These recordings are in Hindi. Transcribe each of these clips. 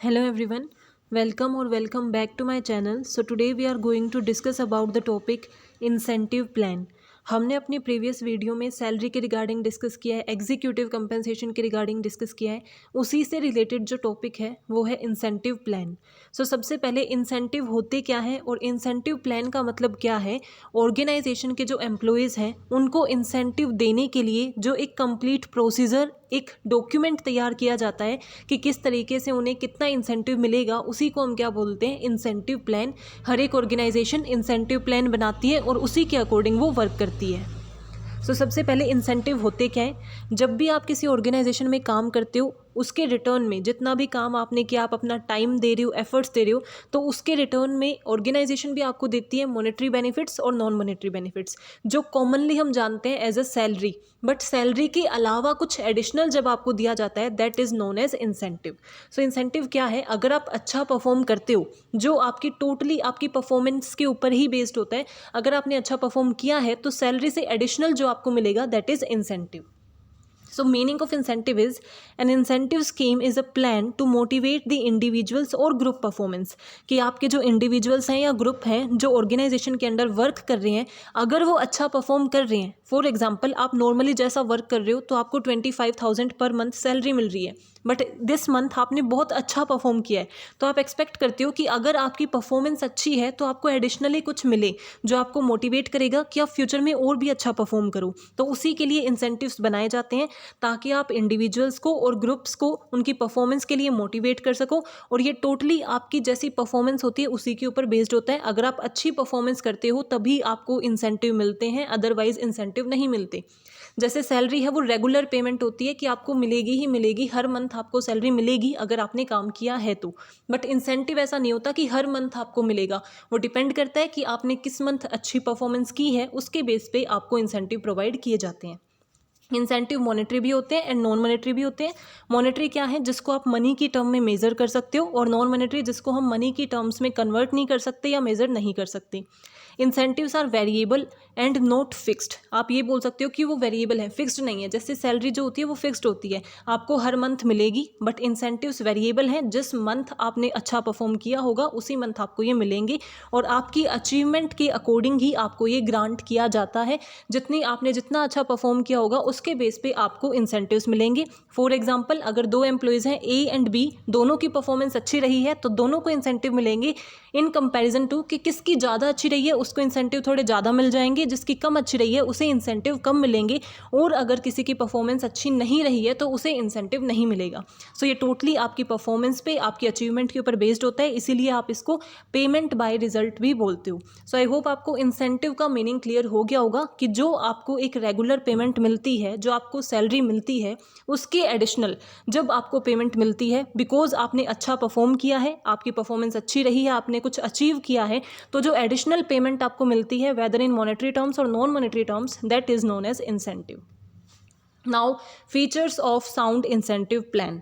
Hello everyone, welcome back to my channel. So today we are going to discuss about the topic incentive plan. हमने अपनी प्रीवियस वीडियो में सैलरी के रिगार्डिंग डिस्कस किया है, एग्जीक्यूटिव कंपनसेशन के रिगार्डिंग डिस्कस किया है. उसी से रिलेटेड जो टॉपिक है वो है इंसेंटिव प्लान. सो सबसे पहले इंसेंटिव होते क्या हैं और इंसेंटिव प्लान का मतलब क्या है. ऑर्गेनाइजेशन के जो एम्प्लॉयज़ हैं उनको इंसेंटिव देने के लिए जो एक कंप्लीट प्रोसीजर, एक डॉक्यूमेंट तैयार किया जाता है कि किस तरीके से उन्हें कितना इंसेंटिव मिलेगा, उसी को हम क्या बोलते हैं, इंसेंटिव प्लान. हर एक ऑर्गेनाइजेशन इंसेंटिव प्लान बनाती है और उसी के अकॉर्डिंग वो वर्क करती है. सबसे पहले इंसेंटिव होते क्या है. जब भी आप किसी ऑर्गेनाइजेशन में काम करते हो उसके रिटर्न में जितना भी काम आपने किया, आप अपना टाइम दे रहे हो, एफर्ट्स दे रहे हो, तो उसके रिटर्न में ऑर्गेनाइजेशन भी आपको देती है मॉनेटरी बेनिफिट्स और नॉन मॉनेटरी बेनिफिट्स, जो कॉमनली हम जानते हैं as a salary. But salary के अलावा कुछ एडिशनल जब आपको दिया जाता है that is known as incentive. Incentive क्या है. अगर आप अच्छा परफॉर्म करते हो, जो आपकी टोटली आपकी परफॉर्मेंस के ऊपर ही बेस्ड होता है, अगर आपने अच्छा परफॉर्म किया है तो सैलरी से एडिशनल जो आपको मिलेगा that is incentive. So meaning of incentive is an incentive scheme is a plan to motivate the individuals और group performance. कि आपके जो individuals हैं या group हैं जो organization के अंदर work कर रहे हैं, अगर वो अच्छा perform कर रहे हैं, फॉर एग्जाम्पल आप नॉर्मली जैसा वर्क कर रहे हो तो आपको 25,000 पर मंथ सैलरी मिल रही है, बट दिस मंथ आपने बहुत अच्छा परफॉर्म किया है, तो आप एक्सपेक्ट करते हो कि अगर आपकी परफॉर्मेंस अच्छी है तो आपको एडिशनली कुछ मिले जो आपको मोटिवेट करेगा कि आप फ्यूचर में और भी अच्छा परफॉर्म करो. तो उसी के लिए इंसेंटिव्स बनाए जाते हैं ताकि आप इंडिविजुअल्स को और ग्रुप्स को उनकी परफॉर्मेंस के लिए मोटिवेट कर सको. और ये टोटली आपकी जैसी परफॉर्मेंस होती है उसी के ऊपर बेस्ड होता है. अगर आप अच्छी परफॉर्मेंस करते हो तभी आपको इंसेंटिव मिलते हैं, अदरवाइज इंसेंटिव नहीं मिलते. जैसे सैलरी है वो रेगुलर पेमेंट होती है कि आपको मिलेगी ही मिलेगी, हर मंथ आपको सैलरी मिलेगी अगर आपने काम किया है तो. बट इंसेंटिव ऐसा नहीं होता कि हर मंथ आपको मिलेगा, वो डिपेंड करता है कि आपने किस मंथ अच्छी परफॉर्मेंस की है, उसके बेस पे आपको इंसेंटिव प्रोवाइड किए जाते हैं. इंसेंटिव मॉनेटरी भी होते हैं एंड नॉन मॉनेटरी भी होते हैं. मॉनेटरी क्या है, जिसको आप मनी की टर्म में मेज़र कर सकते हो, और नॉन मॉनेटरी जिसको हम मनी की टर्म्स में कन्वर्ट नहीं कर सकते या मेज़र नहीं कर सकते. Incentives are variable and not fixed. आप ये बोल सकते हो कि वो वेरिएबल है, फिक्स्ड नहीं है. जैसे सैलरी जो होती है वो फिक्स्ड होती है, आपको हर मंथ मिलेगी, बट इंसेंटिव्स वेरिएबल हैं. जिस मंथ आपने अच्छा परफॉर्म किया होगा उसी मंथ आपको ये मिलेंगे, और आपकी अचीवमेंट के अकॉर्डिंग ही आपको ये ग्रांट किया जाता है. जितना अच्छा परफॉर्म किया होगा उसके बेस पे आपको इंसेंटिव्स मिलेंगे. फॉर एग्जाम्पल अगर दो एम्प्लॉयज़ हैं ए एंड बी, दोनों की परफॉर्मेंस अच्छी रही है तो दोनों को इंसेंटिव मिलेंगे इन कंपैरिजन टू कि किसकी ज़्यादा अच्छी रही है उसको इंसेंटिव थोड़े ज़्यादा मिल जाएंगे, जिसकी कम अच्छी रही है उसे इंसेंटिव कम मिलेंगे, और अगर किसी की परफॉर्मेंस अच्छी नहीं रही है तो उसे इंसेंटिव नहीं मिलेगा. ये टोटली आपकी परफॉर्मेंस पे, आपकी अचीवमेंट के ऊपर बेस्ड होता है, इसीलिए आप इसको पेमेंट बाय रिजल्ट भी बोलते हो. आई होप आपको इंसेंटिव का मीनिंग क्लियर हो गया होगा कि जो आपको एक रेगुलर पेमेंट मिलती है, जो आपको सैलरी मिलती है, उसके एडिशनल जब आपको पेमेंट मिलती है बिकॉज आपने अच्छा परफॉर्म किया है, आपकी परफॉर्मेंस अच्छी रही है, आपने कुछ अचीव किया है, तो जो एडिशनल पेमेंट आपको मिलती है वेदर इन मॉनेटरी टर्म्स और non monetary terms, that is known as incentive. Now features of sound incentive plan.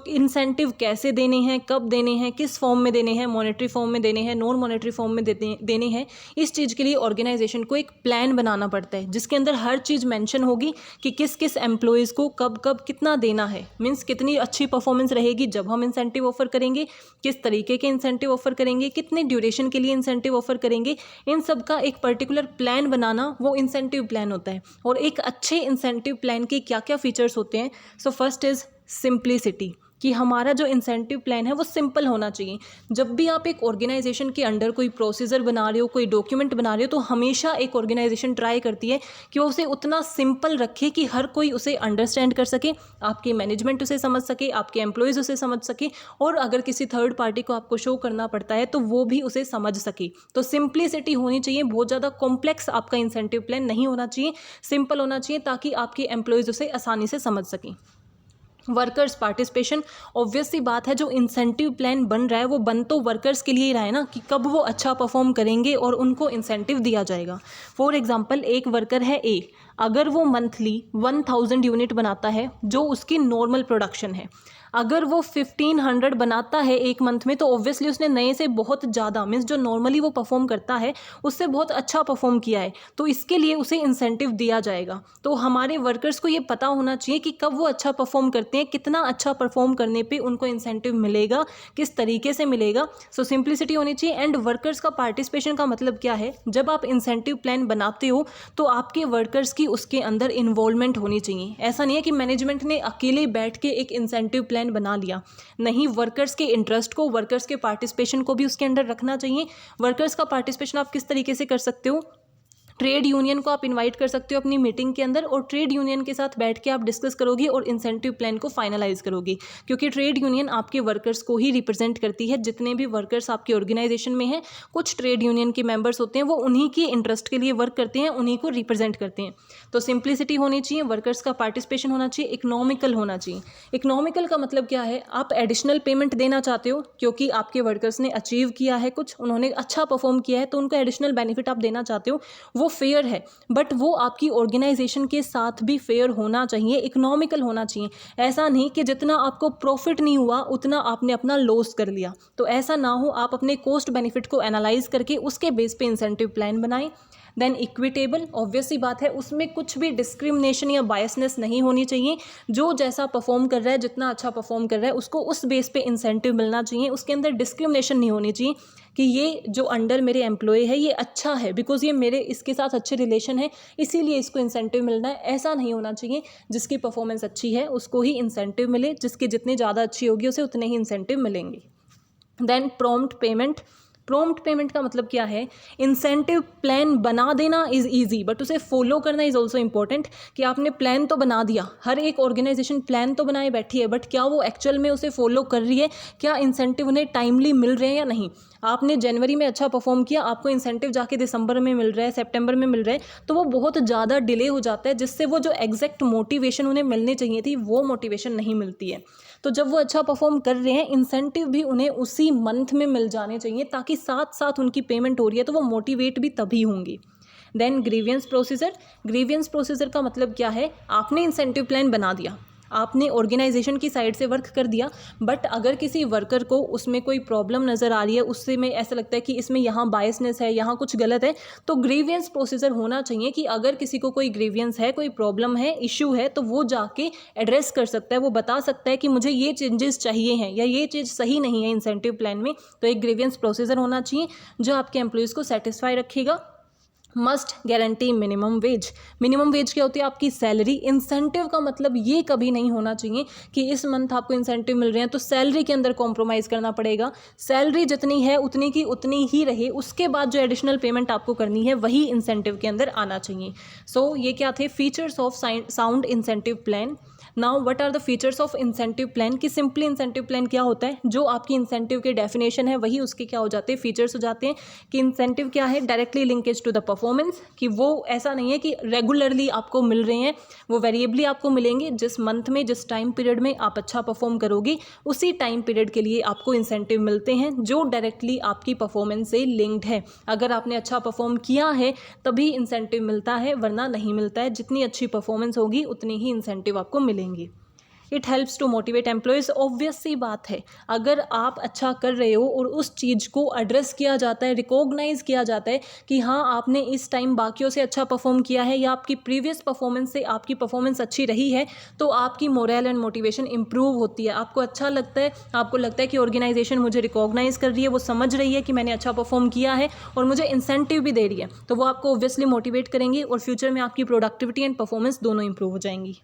Incentive कैसे देने हैं, कब देने हैं, किस फॉर्म में देने हैं, मॉनेटरी फॉर्म में देने हैं, नॉन मॉनेटरी फॉर्म में देने हैं, इस चीज़ के लिए ऑर्गेनाइजेशन को एक प्लान बनाना पड़ता है जिसके अंदर हर चीज़ मेंशन होगी कि किस किस एम्प्लॉयज़ को कब कब कितना देना है. मीन्स कितनी अच्छी परफॉर्मेंस रहेगी जब हम इंसेंटिव ऑफर करेंगे, किस तरीके के इंसेंटिव ऑफर करेंगे, कितने ड्यूरेशन के लिए इंसेंटिव ऑफर करेंगे, इन सब का एक पर्टिकुलर प्लान बनाना वो इंसेंटिव प्लान होता है. और एक अच्छे इंसेंटिव प्लान के क्या क्या फीचर्स होते हैं. फर्स्ट इज सिंप्लिसिटी, कि हमारा जो इंसेंटिव प्लान है वो सिंपल होना चाहिए. जब भी आप एक ऑर्गेनाइजेशन के अंडर कोई प्रोसीजर बना रहे हो, कोई डॉक्यूमेंट बना रहे हो, तो हमेशा एक ऑर्गेनाइजेशन ट्राई करती है कि वो उसे उतना सिंपल रखे कि हर कोई उसे अंडरस्टैंड कर सके, आपके मैनेजमेंट उसे समझ सके, आपके एम्प्लॉयज़ उसे समझ सके, और अगर किसी थर्ड पार्टी को आपको शो करना पड़ता है तो वो भी उसे समझ सके. तो सिंप्लिसिटी होनी चाहिए, बहुत ज़्यादा कॉम्प्लेक्स आपका इंसेंटिव प्लान नहीं होना चाहिए, सिंपल होना चाहिए ताकि आपके एम्प्लॉयज़ उसे आसानी से समझ सकें. वर्कर्स पार्टिसिपेशन, ऑब्वियस सी बात है, जो इंसेंटिव प्लान बन रहा है वो बन तो वर्कर्स के लिए ही रहा है ना, कि कब वो अच्छा परफॉर्म करेंगे और उनको इंसेंटिव दिया जाएगा. फॉर एग्जांपल एक वर्कर है ए, अगर वो मंथली 1000 यूनिट बनाता है जो उसकी नॉर्मल प्रोडक्शन है, अगर वो 1500 बनाता है एक मंथ में तो ऑब्वियसली उसने नए से बहुत ज़्यादा मीन्स जो नॉर्मली वो परफॉर्म करता है उससे बहुत अच्छा परफॉर्म किया है, तो इसके लिए उसे इंसेंटिव दिया जाएगा। तो हमारे वर्कर्स को ये पता होना चाहिए कि कब वो अच्छा परफॉर्म करते हैं, कितना अच्छा परफॉर्म करने पे उनको इंसेंटिव मिलेगा, किस तरीके से मिलेगा। सो सिंप्लिसिटी होनी चाहिए। एंड वर्कर्स का पार्टिसिपेशन का मतलब क्या है, जब आप इंसेंटिव प्लान बनाते हो तो आपके वर्कर्स की उसके अंदर इन्वॉल्वमेंट होनी चाहिए। ऐसा नहीं है कि मैनेजमेंट ने अकेले बैठ के एक इंसेंटिव प्लान बना लिया, नहीं, वर्कर्स के इंटरेस्ट को, वर्कर्स के पार्टिसिपेशन को भी उसके अंदर रखना चाहिए। वर्कर्स का पार्टिसिपेशन आप किस तरीके से कर सकते हो, ट्रेड यूनियन को आप इनवाइट कर सकते हो अपनी मीटिंग के अंदर और ट्रेड यूनियन के साथ बैठ के आप डिस्कस करोगे और इंसेंटिव प्लान को फाइनलाइज करोगे, क्योंकि ट्रेड यूनियन आपके वर्कर्स को ही रिप्रेजेंट करती है। जितने भी वर्कर्स आपके ऑर्गेनाइजेशन में हैं, कुछ ट्रेड यूनियन के मेंबर्स होते हैं, वो उन्हीं के इंटरेस्ट के लिए वर्क करते हैं, उन्हीं को रिप्रेजेंट करते हैं। तो सिंप्लिसिटी होनी चाहिए, वर्कर्स का पार्टिसिपेशन होना चाहिए, इकोनॉमिकल होना चाहिए। इकोनॉमिकल का मतलब क्या है, आप एडिशनल पेमेंट देना चाहते हो क्योंकि आपके वर्कर्स ने अचीव किया है कुछ, उन्होंने अच्छा परफॉर्म किया है, तो उनको एडिशनल बेनिफिट आप देना चाहते हो, वो फेयर है, बट वो आपकी ऑर्गेनाइजेशन के साथ भी फेयर होना चाहिए, इकोनॉमिकल होना चाहिए। ऐसा नहीं कि जितना आपको प्रॉफिट नहीं हुआ उतना आपने अपना लॉस कर लिया, तो ऐसा ना हो। आप अपने कॉस्ट बेनिफिट को एनालाइज करके उसके बेस पे इंसेंटिव प्लान बनाएं। देन इक्विटेबल, ऑब्वियस सी बात है, उसमें कुछ भी डिस्क्रिमिनेशन या बायसनेस नहीं होनी चाहिए। जो जैसा परफॉर्म कर रहा है, जितना अच्छा परफॉर्म कर रहा है, उसको उस बेस पे इंसेंटिव मिलना चाहिए। उसके अंदर डिस्क्रिमिनेशन नहीं होनी चाहिए कि ये जो अंडर मेरे एम्प्लॉय है ये अच्छा है बिकॉज ये मेरे इसके साथ अच्छे रिलेशन है इसीलिए इसको इंसेंटिव मिलना है, ऐसा नहीं होना चाहिए। जिसकी परफॉर्मेंस अच्छी है उसको ही इंसेंटिव मिले, जिसकी जितनी ज़्यादा अच्छी होगी उसे उतने ही इंसेंटिव मिलेंगे। Then prompt payment. Prompt payment का मतलब क्या है, इंसेंटिव प्लान बना देना इज़ ईजी बट उसे फॉलो करना इज़ ऑल्सो इंपॉर्टेंट। कि आपने प्लान तो बना दिया, हर एक ऑर्गेनाइजेशन प्लान तो बनाए बैठी है, बट क्या वो एक्चुअल में उसे फॉलो कर रही है, क्या इंसेंटिव उन्हें टाइमली मिल रहे हैं या नहीं। आपने जनवरी में अच्छा परफॉर्म किया, आपको इंसेंटिव जाके दिसंबर में मिल रहा है, सितंबर में मिल रहा है, तो वो बहुत ज़्यादा डिले हो जाता है, जिससे वो जो एग्जैक्ट मोटिवेशन उन्हें मिलनी चाहिए थी वो मोटिवेशन नहीं मिलती है। तो जब वो अच्छा परफॉर्म कर रहे हैं, इंसेंटिव भी उन्हें उसी मंथ में मिल जाने चाहिए ताकि साथ साथ उनकी पेमेंट हो रही है तो वो मोटिवेट भी तभी होंगी। Then grievance procedure. Grievance procedure का मतलब क्या है, आपने इंसेंटिव प्लान बना दिया, आपने ऑर्गेनाइजेशन की साइड से वर्क कर दिया, बट अगर किसी वर्कर को उसमें कोई प्रॉब्लम नज़र आ रही है, उससे में ऐसा लगता है कि इसमें यहाँ बायसनेस है, यहाँ कुछ गलत है, तो ग्रीवियंस प्रोसीजर होना चाहिए कि अगर किसी को कोई ग्रीवियंस है, कोई प्रॉब्लम है, इशू है, तो वो जाके एड्रेस कर सकता है, वो बता सकता है कि मुझे ये चेंजेस चाहिए हैं या ये चीज़ सही नहीं है इंसेंटिव प्लान में। तो एक ग्रीवियंस प्रोसीजर होना चाहिए जो आपके एम्प्लॉयज़ को सेटिस्फाई रखेगा। Must guarantee minimum wage. Minimum wage क्या होती है, आपकी सैलरी। इंसेंटिव का मतलब ये कभी नहीं होना चाहिए कि इस मंथ आपको इंसेंटिव मिल रहे हैं तो सैलरी के अंदर कॉम्प्रोमाइज़ करना पड़ेगा। सैलरी जितनी है उतनी की उतनी ही रहे, उसके बाद जो एडिशनल पेमेंट आपको करनी है वही इंसेंटिव के अंदर आना चाहिए। सो ये क्या थे features of sound incentive plan. Now what are the features of incentive plan, कि सिंपली इंसेंटिव प्लान क्या होता है, जो आपकी इंसेंटिव के डेफिनेशन है वही उसके क्या हो जाते हैं, फीचर्स हो जाते हैं। कि इंसेंटिव क्या है, directly linkage to the performance, कि वो ऐसा नहीं है कि रेगुलरली आपको मिल रहे हैं, वो वेरिएबली आपको मिलेंगे। जिस मंथ में, जिस टाइम पीरियड में आप अच्छा परफॉर्म करोगे उसी टाइम पीरियड के लिए आपको इंसेंटिव मिलते हैं, जो डायरेक्टली आपकी परफॉर्मेंस से लिंक्ड है। अगर आपने अच्छा परफॉर्म किया है तभी इंसेंटिव मिलता है, वरना नहीं मिलता है। जितनी अच्छी परफॉर्मेंस होगी उतनी ही इंसेंटिव आपको मिलेंगे। It helps to motivate employees. Obvious सी बात है, अगर आप अच्छा कर रहे हो और उस चीज़ को एड्रेस किया जाता है, रिकॉग्नाइज किया जाता है कि हाँ आपने इस टाइम बाकियों से अच्छा परफॉर्म किया है या आपकी प्रीवियस परफॉर्मेंस से आपकी परफॉर्मेंस अच्छी रही है, तो आपकी मोरल एंड मोटिवेशन इंप्रूव होती है। आपको अच्छा लगता है, आपको लगता है कि ऑर्गेनाइजेशन मुझे रिकॉग्नाइज कर रही है, वो समझ रही है कि मैंने अच्छा परफॉर्म किया है और मुझे इंसेंटिव भी दे रही है, तो वो आपको ऑब्वियसली मोटिवेट करेंगे और फ्यूचर में आपकी प्रोडक्टिविटी एंड परफॉर्मेंस दोनों इंप्रूव हो जाएंगी।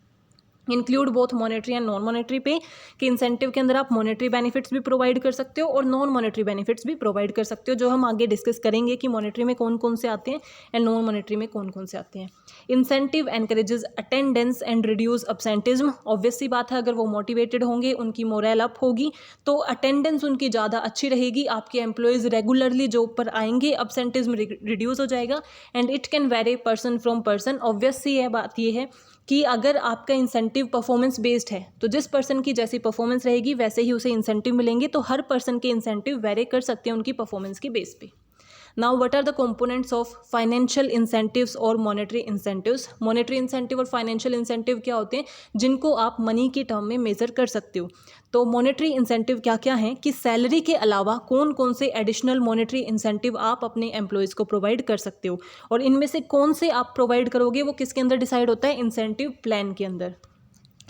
Include both monetary and non monetary पे, कि इंसेंटिव के अंदर आप मॉनेटरी बेनिफिट्स भी प्रोवाइड कर सकते हो और नॉन मॉनेटरी बेनिफिट्स भी प्रोवाइड कर सकते हो, जो हम आगे डिस्कस करेंगे कि मॉनेटरी में कौन कौन से आते हैं एंड नॉन मॉनेटरी में कौन कौन से आते हैं। Incentive encourages attendance and reduce absenteeism. Obvious सी बात है, अगर वो मोटिवेटेड होंगे, उनकी मोरल अप होगी, तो अटेंडेंस उनकी ज़्यादा अच्छी रहेगी, आपके एम्प्लॉयज़ रेगुलरली जॉब पर आएंगे, अब्सेंटिज्म रिड्यूस हो जाएगा। And it can vary person from person. Obvious सी है बात ये है कि अगर आपका इंसेंटिव परफॉर्मेंस बेस्ड है तो जिस पर्सन की जैसी परफॉर्मेंस रहेगी वैसे ही उसे इंसेंटिव मिलेंगे, तो हर पर्सन के इंसेंटिव वेरी कर सकते हैं उनकी परफॉर्मेंस के बेस पे। Now what are the components of financial incentives और मॉनेटरी इंसेंटिव्स। मॉनेटरी इंसेंटिव और फाइनेंशियल इंसेंटिव क्या होते हैं, जिनको आप मनी की टर्म में मेजर कर सकते हो। तो मॉनेटरी इंसेंटिव क्या क्या हैं कि सैलरी के अलावा कौन कौन से एडिशनल मॉनेटरी इंसेंटिव आप अपने एम्प्लॉयज़ को प्रोवाइड कर सकते हो, और इनमें से कौन से आप प्रोवाइड करोगे वो किसके अंदर डिसाइड होता है, इंसेंटिव प्लान के अंदर।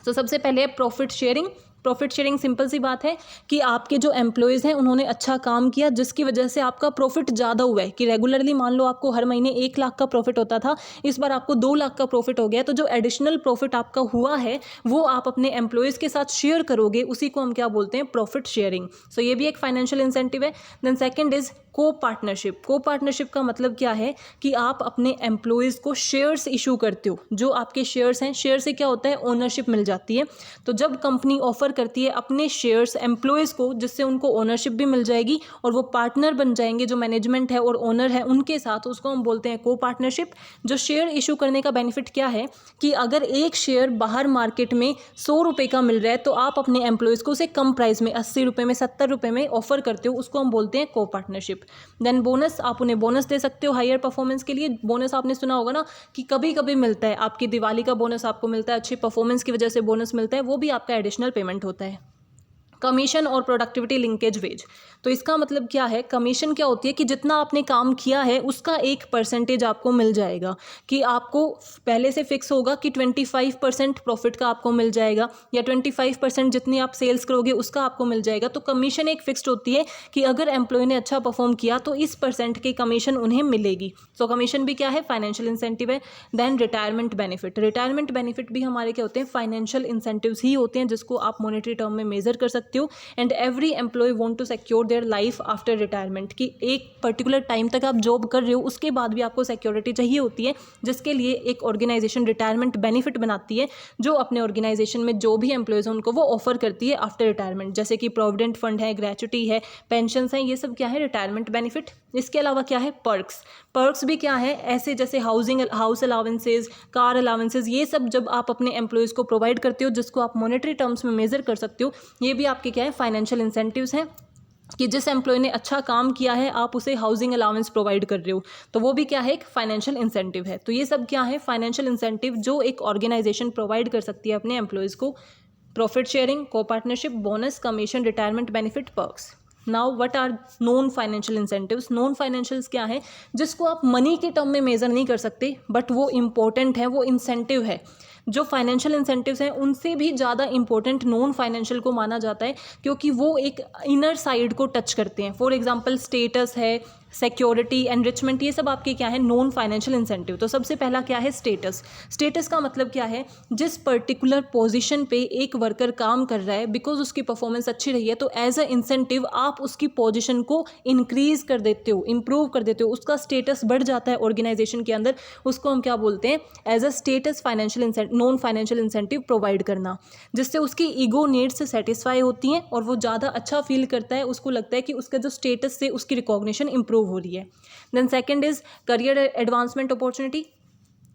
तो सबसे पहले है profit sharing. Profit sharing simple सी बात है कि आपके जो एम्प्लॉयज़ हैं उन्होंने अच्छा काम किया जिसकी वजह से आपका प्रॉफिट ज़्यादा हुआ है, कि रेगुलरली मान लो आपको हर महीने 1 लाख का प्रॉफिट होता था, इस बार आपको 2 लाख का प्रॉफिट हो गया, तो जो एडिशनल प्रॉफिट आपका हुआ है वो आप अपने एम्प्लॉयज़ के साथ शेयर करोगे, उसी को हम क्या बोलते हैं, प्रॉफिट शेयरिंग। सो ये भी एक फाइनेंशियल इंसेंटिव है। देन सेकेंड इज को पार्टनरशिप। को पार्टनरशिप का मतलब क्या है कि आप अपने एम्प्लॉयज़ को शेयर्स इशू करते हो। जो आपके शेयर्स हैं, शेयर से क्या होता है, ओनरशिप मिल जाती है। तो जब कंपनी ऑफर करती है अपने शेयर्स एम्प्लॉयज़ को, जिससे उनको ओनरशिप भी मिल जाएगी और वो पार्टनर बन जाएंगे, जो मैनेजमेंट है और ओनर है उनके साथ, उसको हम बोलते हैं को पार्टनरशिप। जो शेयर इशू करने का बेनिफिट क्या है कि अगर एक शेयर बाहर मार्केट में 100 रुपये का मिल रहा है तो आप अपने एम्प्लॉयज़ को उसे कम प्राइस में 80 रुपये में, 70 रुपये में ऑफर करते हो, उसको हम बोलते हैं को पार्टनरशिप। देन बोनस, आप उन्हें बोनस दे सकते हो हायर परफॉर्मेंस के लिए। बोनस आपने सुना होगा ना कि कभी कभी मिलता है, आपकी दिवाली का बोनस आपको मिलता है, अच्छी परफॉर्मेंस की वजह से बोनस मिलता है, वो भी आपका एडिशनल पेमेंट होता है। कमीशन और प्रोडक्टिविटी लिंकेज वेज। तो इसका मतलब क्या है, कमीशन क्या होती है कि जितना आपने काम किया है उसका एक परसेंटेज आपको मिल जाएगा, कि आपको पहले से फिक्स होगा कि 25% प्रॉफिट का आपको मिल जाएगा, या 25% जितनी आप सेल्स करोगे उसका आपको मिल जाएगा। तो कमीशन एक फिक्स्ड होती है कि अगर एम्प्लॉय ने अच्छा परफॉर्म किया तो इस % की कमीशन उन्हें मिलेगी। सो कमीशन भी क्या है, फाइनेंशियल इंसेंटिव है। Then retirement benefit. Retirement benefit भी हमारे क्या होते हैं, फाइनेंशियल इंसेंटिव्स ही होते हैं, जिसको आप मॉनेटरी टर्म में मेजर कर सकते हो। And every employee want to secure their life after retirement, कि एक पर्टिकुलर टाइम तक आप जॉब कर रहे हो उसके बाद भी आपको सिक्योरिटी चाहिए होती है, जिसके लिए एक ऑर्गेनाइजेशन रिटायरमेंट बेनिफिट बनाती है, जो अपने ऑर्गेनाइजेशन में जो भी एम्प्लॉयज़ हैं उनको वो ऑफर करती है आफ्टर रिटायरमेंट। जैसे कि प्रोविडेंट फंड है, ग्रेचुटी है, पेंशन हैं, ये सब क्या है, रिटायरमेंट बेनिफिट। इसके अलावा क्या है, पर्क्स। पर्क्स भी क्या है, ऐसे जैसे हाउस अलाउंसेज, कार अलाउंसेज, ये सब जब आप अपने एम्प्लॉयज़ को प्रोवाइड करते हो, जिसको आप मॉनेटरी टर्म्स में मेजर कर सकते हो, ये भी आपके क्या है, फाइनेंशियल इंसेंटिव्स हैं, कि जिस एम्प्लॉय ने अच्छा काम किया है आप उसे हाउसिंग अलाउंस प्रोवाइड कर रहे हो, तो वो भी क्या है, एक फाइनेंशियल इंसेंटिव है। तो ये सब क्या है, फाइनेंशियल इंसेंटिव जो एक ऑर्गेनाइजेशन प्रोवाइड कर सकती है अपने एम्प्लॉयज़ को। Profit sharing, co partnership, bonus, commission, retirement benefit, perks. Now what are non financial incentives. Non financials क्या है, जिसको आप मनी के टर्म में मेजर नहीं कर सकते, बट वो इंपॉर्टेंट है, वो इंसेंटिव है। जो फाइनेंशियल इंसेंटिव्स हैं उनसे भी ज़्यादा इंपॉर्टेंट नॉन फाइनेंशियल को माना जाता है, क्योंकि वो एक इनर साइड को टच करते हैं। फॉर एग्जांपल स्टेटस है, सिक्योरिटी, एनरिचमेंट, ये सब आपके क्या है, नॉन फाइनेंशियल इंसेंटिव। तो सबसे पहला क्या है, स्टेटस। स्टेटस का मतलब क्या है, जिस पर्टिकुलर पोजीशन पे एक वर्कर काम कर रहा है, बिकॉज उसकी परफॉर्मेंस अच्छी रही है, तो एज अ इंसेंटिव आप उसकी पोजीशन को इंक्रीज कर देते हो, इंप्रूव कर देते हो, उसका स्टेटस बढ़ जाता है ऑर्गेनाइजेशन के अंदर। उसको हम क्या बोलते हैं, as a status financial non financial incentive provide करना, जिससे उसकी ईगो नीड्स सेटिस्फाई होती हैं और वो ज़्यादा अच्छा फील करता है, उसको लगता है कि उसका जो स्टेटस से उसकी रिकॉग्निशन इंप्रूव हो रही है। Then second is career advancement opportunity.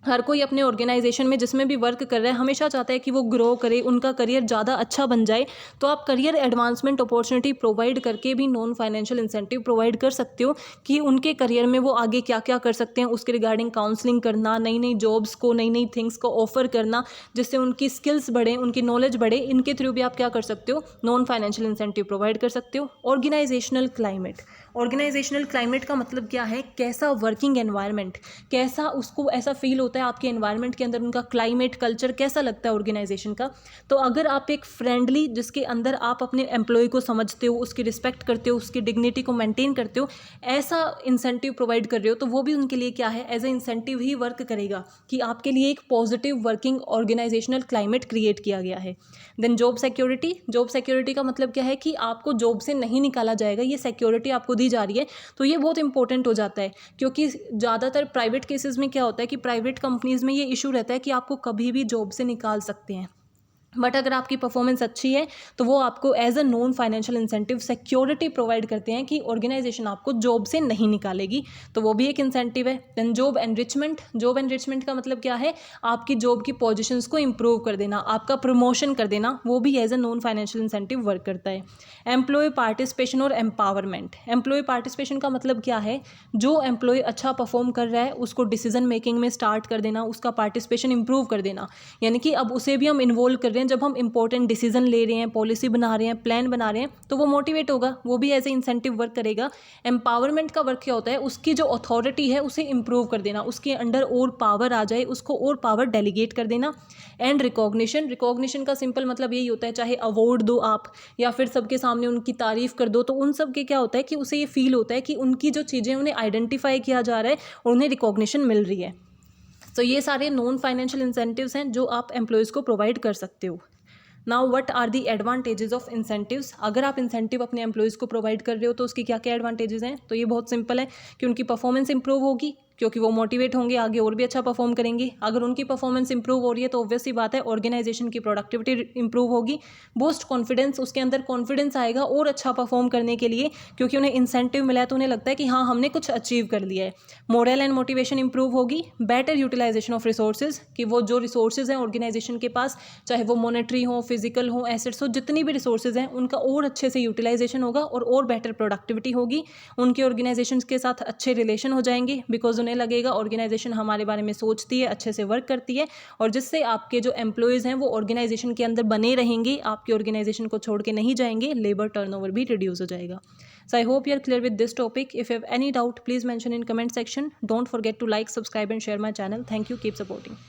हर कोई अपने ऑर्गेनाइजेशन में जिसमें भी वर्क कर रहा है हमेशा चाहता है कि वो ग्रो करे, उनका करियर ज़्यादा अच्छा बन जाए। तो आप करियर एडवांसमेंट अपॉर्चुनिटी प्रोवाइड करके भी नॉन फाइनेंशियल इंसेंटिव प्रोवाइड कर सकते हो, कि उनके करियर में वो आगे क्या क्या कर सकते हैं, उसके रिगार्डिंग काउंसलिंग करना, नई नई जॉब्स को, नई नई थिंग्स को ऑफर करना, जिससे उनकी स्किल्स बढ़े, उनकी नॉलेज बढ़े। इनके थ्रू भी आप क्या कर सकते हो, नॉन फाइनेंशियल इंसेंटिव प्रोवाइड कर सकते हो। Organizational climate. ऑर्गेनाइजेशनल क्लाइमेट का मतलब क्या है, कैसा वर्किंग एनवायरनमेंट, कैसा उसको ऐसा फील होता है आपके एनवायरनमेंट के अंदर, उनका क्लाइमेट, कल्चर कैसा लगता है ऑर्गेनाइजेशन का। तो अगर आप एक फ्रेंडली, जिसके अंदर आप अपने एम्प्लॉय को समझते हो, उसकी रिस्पेक्ट करते हो, उसकी डिग्निटी को मेंटेन करते हो, ऐसा इंसेंटिव प्रोवाइड कर रहे हो, तो वो भी उनके लिए क्या है, एज ए इंसेंटिव ही वर्क करेगा, कि आपके लिए एक positive working organizational climate create किया गया है। Then job security. Job security का मतलब क्या है कि आपको जॉब से नहीं निकाला जाएगा, ये सिक्योरिटी आपको दी जा रही है। तो ये बहुत इंपॉर्टेंट हो जाता है, क्योंकि ज़्यादातर प्राइवेट केसेस में क्या होता है कि प्राइवेट कंपनीज में ये इशू रहता है कि आपको कभी भी जॉब से निकाल सकते हैं, बट अगर आपकी परफॉर्मेंस अच्छी है तो वो आपको as a non financial incentive security provide करते हैं कि ऑर्गेनाइजेशन आपको जॉब से नहीं निकालेगी। तो वो भी एक इंसेंटिव है। Then job enrichment. Job enrichment का मतलब क्या है, आपकी जॉब की पोजीशंस को इंप्रूव कर देना, आपका प्रमोशन कर देना, वो भी as a non financial incentive work करता है। एम्प्लॉय पार्टिसिपेशन और एम्पावरमेंट। एम्प्लॉय पार्टिसिपेशन का मतलब क्या है, जो एम्प्लॉय अच्छा परफॉर्म कर रहा है उसको डिसीजन मेकिंग में स्टार्ट कर देना, उसका पार्टिसिपेशन इंप्रूव कर देना, यानी कि अब उसे भी हम इन्वॉल्व कर रहे हैं हैं, जब हम इंपॉर्टेंट डिसीजन ले रहे हैं, पॉलिसी बना रहे हैं, प्लान बना रहे हैं, तो वो मोटिवेट होगा, वो भी एज ए इंसेंटिव वर्क करेगा। एम्पावरमेंट का वर्क क्या होता है, उसकी जो अथॉरिटी है उसे इंप्रूव कर देना, उसके अंडर और पावर आ जाए, उसको और पावर डेलीगेट कर देना। एंड रिकॉग्निशन का सिंपल मतलब यही होता है, चाहे अवार्ड दो आप या फिर सबके सामने उनकी तारीफ कर दो, तो उन सब के क्या होता है कि उसे ये फील होता है कि उनकी जो चीज़ें उन्हें आइडेंटिफाई किया जा रहा है और उन्हें रिकॉग्निशन मिल रही है। तो ये सारे नॉन फाइनेंशियल इंसेंटिव्स हैं जो आप एम्प्लॉयज़ को प्रोवाइड कर सकते हो। Now what are the advantages of incentives. अगर आप इंसेंटिव अपने एम्प्लॉयज़ को प्रोवाइड कर रहे हो तो उसकी क्या क्या एडवांटेजेस हैं, तो ये बहुत सिंपल है कि उनकी परफॉर्मेंस इंप्रूव होगी, क्योंकि वो मोटिवेट होंगे, आगे और भी अच्छा परफॉर्म करेंगे। अगर उनकी परफॉर्मेंस इंप्रूव हो रही है तो ऑब्वियस सी बात है ऑर्गेनाइजेशन की प्रोडक्टिविटी इंप्रूव होगी। बूस्ट कॉन्फिडेंस, उसके अंदर कॉन्फिडेंस आएगा और अच्छा परफॉर्म करने के लिए, क्योंकि उन्हें इंसेंटिव मिला है तो उन्हें लगता है कि हाँ हमने कुछ अचीव कर लिया है। मोरल एंड मोटिवेशन इंप्रूव होगी। बेटर यूटिलाइजेशन ऑफ रिसोर्सेज, कि वो जो रिसोर्सेज हैं ऑर्गेनाइजेशन के पास, चाहे वो मॉनेटरी हो, फिजिकल हो, एसेट्स हो, जितनी भी रिसोर्सेज हैं उनका और अच्छे से यूटिलाइजेशन होगा और बेटर प्रोडक्टिविटी होगी। उनके ऑर्गेनाइजेशन के साथ अच्छे रिलेशन हो जाएंगे, बिकॉज उन्हें लगेगा ऑर्गेनाइजेशन हमारे बारे में सोचती है, अच्छे से वर्क करती है, और जिससे आपके जो एम्प्लॉयज़ हैं वो ऑर्गेनाइजेशन के अंदर बने रहेंगे, आपकी ऑर्गेनाइजेशन को छोड़ के नहीं जाएंगे, लेबर टर्नओवर भी रिड्यूस हो जाएगा। So I hope you are clear with this topic. If you have any doubt, please mention in comment section. Don't forget to like, subscribe and share my channel. Thank you. Keep supporting.